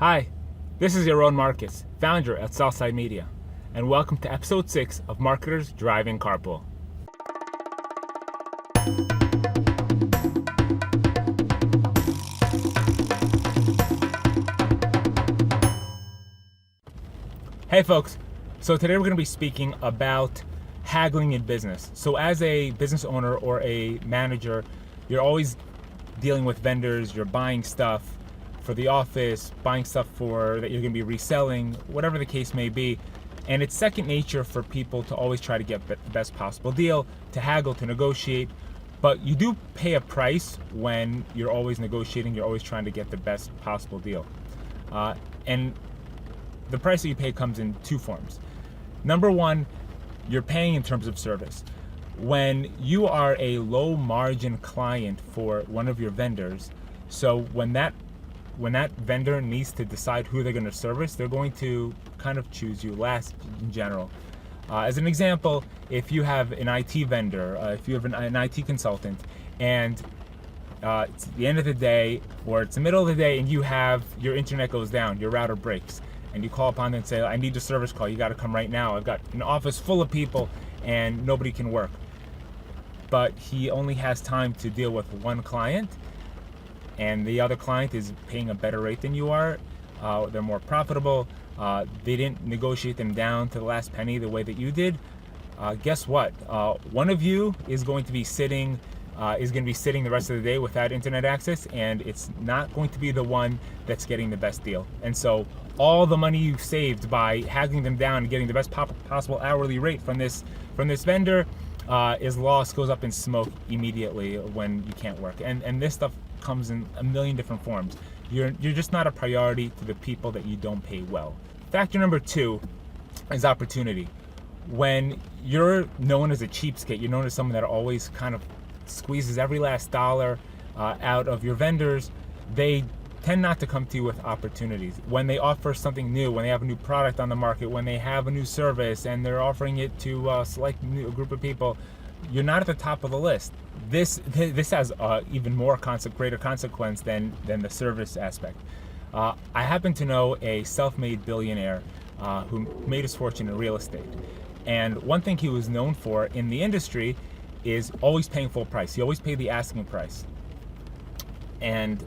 Hi, this is Yaron Marcus, founder at SellSide Media, and welcome to episode 6 of Marketers Driving Carpool. Hey folks, so today we're going to be speaking about haggling in business. So as a business owner or a manager, you're always dealing with vendors, you're buying stuff for the office, buying stuff for that you're going to be reselling, whatever the case may be. And it's second nature for people to always try to get the best possible deal, to haggle, to negotiate. But you do pay a price when you're always negotiating, you're always trying to get the best possible deal. And the price that you pay comes in two forms. Number one, you're paying in terms of service. When you are a low margin client for one of your vendors, so when that vendor needs to decide who they're going to service, they're going to kind of choose you last in general. As an example, if you have an IT vendor, if you have an IT consultant, and it's the end of the day or it's the middle of the day and your internet goes down, your router breaks, and you call upon them and say, I need a service call, you got to come right now. I've got an office full of people and nobody can work. But he only has time to deal with one client, and the other client is paying a better rate than you are. They're more profitable. They didn't negotiate them down to the last penny the way that you did. Guess what? One of you is going to be sitting the rest of the day without internet access, and it's not going to be the one that's getting the best deal. And so all the money you saved by haggling them down and getting the best possible hourly rate from this vendor is lost, goes up in smoke immediately when you can't work. And this stuff comes in a million different forms. You're just not a priority to the people that you don't pay well. Factor number 2 is opportunity. When you're known as a cheapskate, you're known as someone that always kind of squeezes every last dollar out of your vendors, they tend not to come to you with opportunities. When they offer something new, when they have a new product on the market, when they have a new service and they're offering it to a group of people, you're not at the top of the list. This has even more greater consequence than the service aspect. I happen to know a self-made billionaire who made his fortune in real estate. And one thing he was known for in the industry is always paying full price. He always paid the asking price. And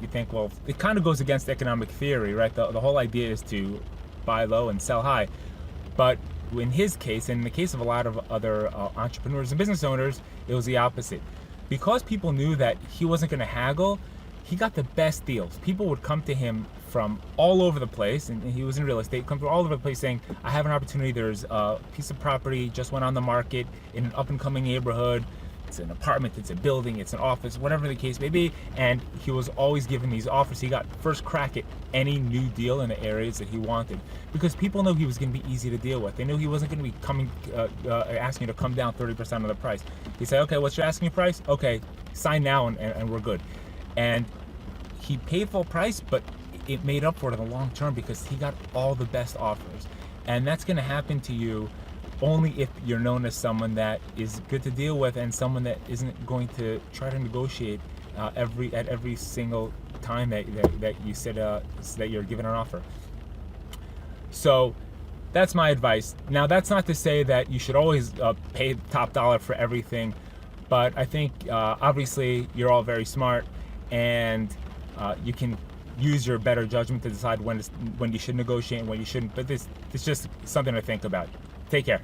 you think, well, it kind of goes against economic theory, right? The whole idea is to buy low and sell high. But in his case, and in the case of a lot of other entrepreneurs and business owners, it was the opposite. Because people knew that he wasn't going to haggle, he got the best deals. People would come to him from all over the place, and he was in real estate, come from all over the place saying, I have an opportunity, there's a piece of property, just went on the market in an up-and-coming neighborhood. It's an apartment, it's a building, it's an office, whatever the case may be. And he was always given these offers. He got first crack at any new deal in the areas that he wanted, because people knew he was going to be easy to deal with. They knew he wasn't going to be asking you to come down 30% of the price. He said, okay, what's your asking price? Okay, sign now and we're good. And he paid full price, but it made up for it in the long term because he got all the best offers. And that's going to happen to you only if you're known as someone that is good to deal with and someone that isn't going to try to negotiate every single time that you said that you're given an offer. So that's my advice. Now, that's not to say that you should always pay top dollar for everything, but I think obviously you're all very smart, and you can use your better judgment to decide when you should negotiate and when you shouldn't. But it's just something to think about. Take care.